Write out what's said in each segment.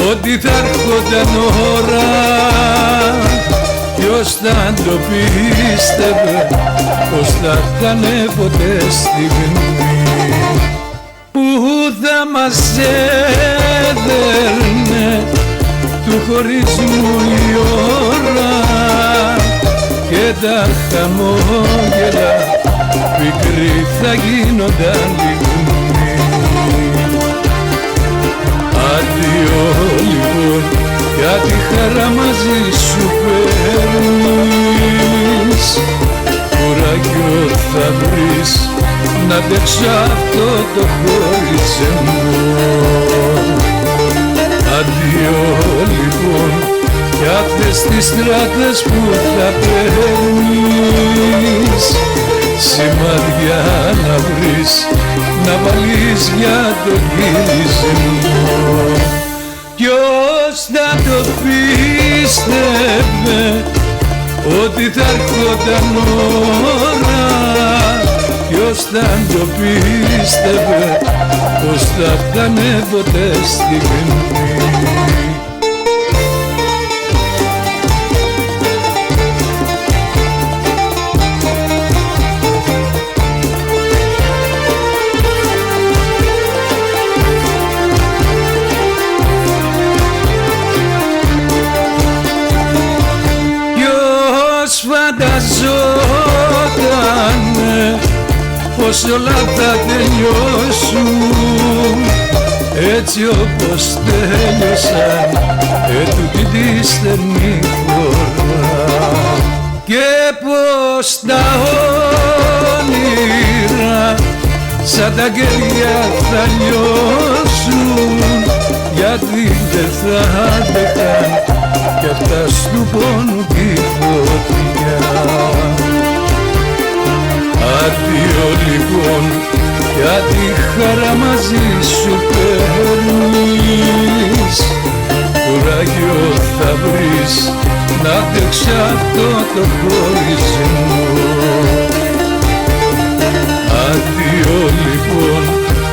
ότι θα έρχονταν ώρα. Ποιος θα το πίστευε πως θα ήταν ποτέ στιγμή που θα μας έδερνε του χωρισμού η ώρα και τα χαμόγελα πικροί θα γίνονταν λιγμοί. Αντίο λοιπόν, γιατί χαρά μαζί σου παίρνεις, κουράγιο θα βρεις να αντέξω αυτό το χωρισμό. Αντίο λοιπόν, κι αυτές τις στράτες που θα παίρνεις, σημάδια να βρεις, να βάλεις για το γυρισμό. Ποιος θα το πίστευε ότι θα έρχονταν ώρα, ποιος θα το πίστευε πως θα φτάνε ποτέ στιγμή. Φανταζότανε πως όλα θα τελειώσουν έτσι όπως τέλειωσαν ετούτη τη στενή φορά, και πως τα όνειρα σαν τα αγγέλια θα λιώσουν, γιατί δεν θα άντεχαν κι αυτά στου πόνου τη φωτιά. Αντίο λοιπόν, γιατί χαρά μαζί σου παίρνεις, κουράγιο θα βρεις να αντέξεις αυτό το χωρισμό. Αντίο λοιπόν,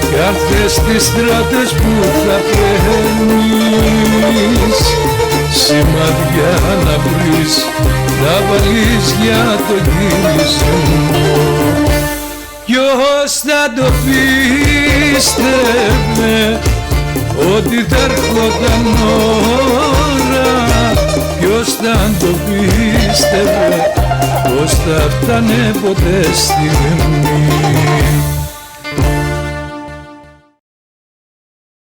κι αυτές τις στράτες που θα παίρνεις, σημάδια να βρεις, να βάλεις για το γυρισμό. Ποιος θα το πίστευε ότι θα έρχονταν ώρα, ποιος θα το πίστευε πως θα φτάνε ποτέ στιγμή.